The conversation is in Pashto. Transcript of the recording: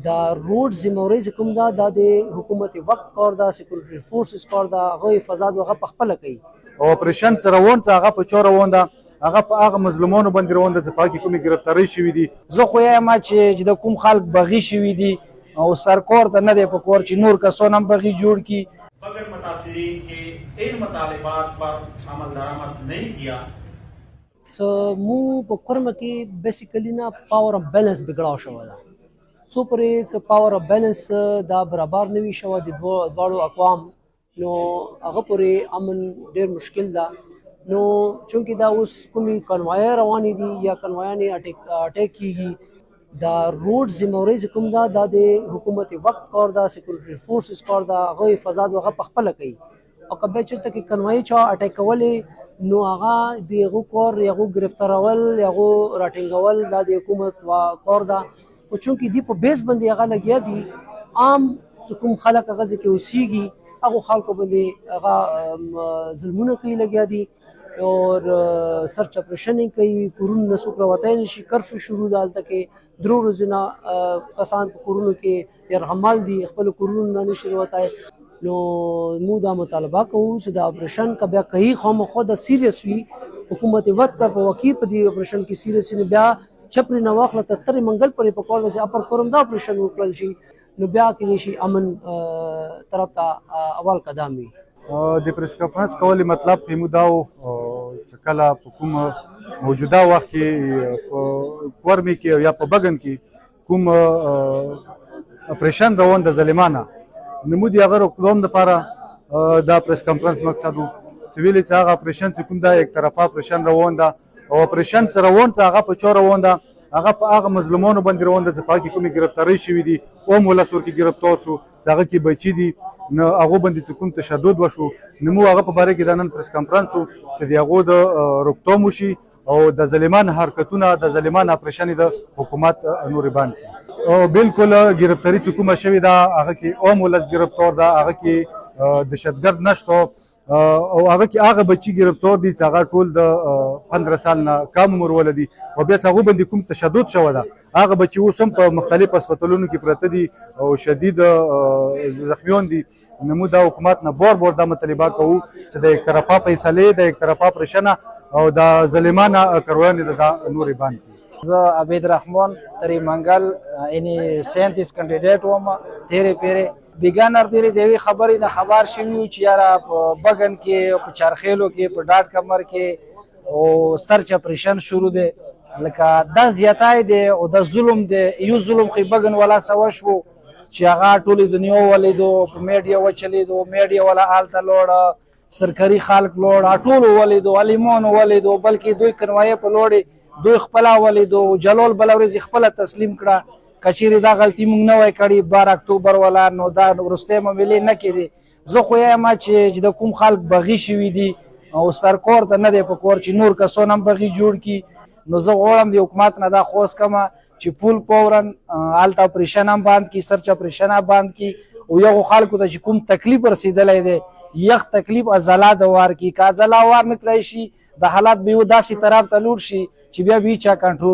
دا روډ ذمہواری چې کوم دا د حکومت وقت کار دا سکیورټي فورسز کار دا هغه حفاظت هغه په خپله کوي. اپریشن څه روان څه هغه په چا روان ده، هغه په هغه مظلومانو باندې روان ده چې په هغه کې کومې ګرفتارۍ شوي دي. زه خو یم چې د کوم خلک بغي شوي دي او سرکار ته نه دی په کور چې نور کسان هم بغي جوړ کړي. बगैर मुतासिरीन के इन मुतालिबात पर अमल दरामद नहीं किया. مو په کرمه کې بیسیکلی نه پاور اف بیلنس بګړاو شوی ده. څو پورې څه پاور اف بیلنس دا برابر نه وي شوی د دواړو اقوام، نو هغه پورې امن ډېر مشکل ده. نو چونکې دا اوس کومې کنوایه روانې دي یا کنوایانې اټیک کېږي، دا روډ ذمہواری چې کوم دا د حکومت وقت کار دا سکیورټي فورسز کار دا هغه حفاظت هغه په خپله کوي. او که بیا چېرته کې کنوایي چا اټیک کولې نو هغه د هغو کار یا هغو ګرفتارول یا هغو راټینګول دا د حکومت کار ده. خو چونکې دی په بیس باندې هغه لګیا دي، عام چې کوم خلک هغه ځای کې اوسېږي هغو خلکو باندې هغه ظلمونه کوي لګیا دي اور سرچ اپریشن یې کوي، کورونو نه څوک راوتی نه شي. کرفیو شروع ده هلته کې 3 ورځې نه کسان په کورونو کې یرغمل دي، خپلو کورونو نه نه شي راوتی. نو موږ دا مطالبه کوو چې دا اپریشن که بیا کوي خامخا د سیریس وي، حکومت وقت کا په واقعي په دې اپریشن کې سیریس وي، نو بیا چپرې نه واخله تر ترې منګل پورې په کار ده چې اپر کورم دا اپریشن وکړل شي، نو بیا کېدای شي امن طرف ته اول قدم وي. د پریس کانفرنس کولو مطلب همو دا و چې کله په کوم موجوده وخت کې په کورمې کې یا په بګن کې کوم اپریشن روان د ظالمانه نو موږ د هغه روکثام دپاره دا پریس کانفرنس مقصد و چې ویلې چې هغه اپریشن چې کوم دا یک طرفه اپریشن روان ده او اپریشن څه روان څه هغه په چا روان ده، هغه په هغه مظلومانو باندې روان ده چې په هغه کې کومې ګرفتارۍ شوي دي. اوم ولس ورکې ګرفتار شو چې هغه کې بچي دي، نو هغو باندې چې کوم تشدد وشو نو موږ هغه په باره کې دا نن پریس کانفرنس و چې د هغو د روکثام وشي او د ظالمان حرکتونه د ظالمان اپریشن د حکومت نورې بند کړي. او بالکل ګرفتاري چې کومه شوې ده هغه کې اوم ولس ګرفتار ده، هغه کې دهشتګرد نشته او هغه کې هغه بچي ګرفتار دي چې هغه ټول د 15 سال نه کم عمر ولدي او بیا هغه باندې کوم تشدد شوی ده. هغه بچي اوس هم په مختلف هسپتالونو کې پراته دي او شدید زخمیان دي. نو موږ د حکومت نه بار بار دا مطالبه کوو چې د یک طرفه فیصلې د یک طرفه اپریشن او د ظالمانه کرویانې د نورې بند کړي. زه عبید رحمان تری منګل یعنی 37 کینډیډیټ وم. تیرې پیرې بیګانر دیری دیوی خبرې نه خبر شوي چې یاره په بګن کې په چارخیلو کې په ډاټ کمر کې او سرچ اپریشن شروع دی. لکه دا زیاتی دی او د ظلم دی. یو ظلم خو بګن والا سوه شو چې هغه ټولې دنیا ولیدو، په میډیا وچلیدو، میډیا والا هلته لوړه، سرکاري خلک لوړه، ټولو ولیدو، علیمانو ولیدو، بلکې دوی کنوایه په لوړې دوی خپله ولیدو. جلال بله ورځ خپله تسلیم کړه. کچېرې دا غلطي موږ نه وای کړې 12 اکتوبر والا، نو دا وروستی معاملې نه کېدې. زه خو یم چې د کوم خلک بغي شوي دي او سرکار ته نه دی په کور چې نور کسان هم بغي جوړ کړي. نو زه غواړم د حکومت نه دا خواست کومه چې پول فورا هلته اپریشن هم بند کړي، سرچ اپریشن هم بند کړي او یغو خلکو ته چې کوم تکلیف رسېدلی دی یخ تکلیف عضله د وار کړي. که عضله وار نه کړی شي د حالات به یو داسې طرف ته لوړ شي چې بیا به چا کنټرول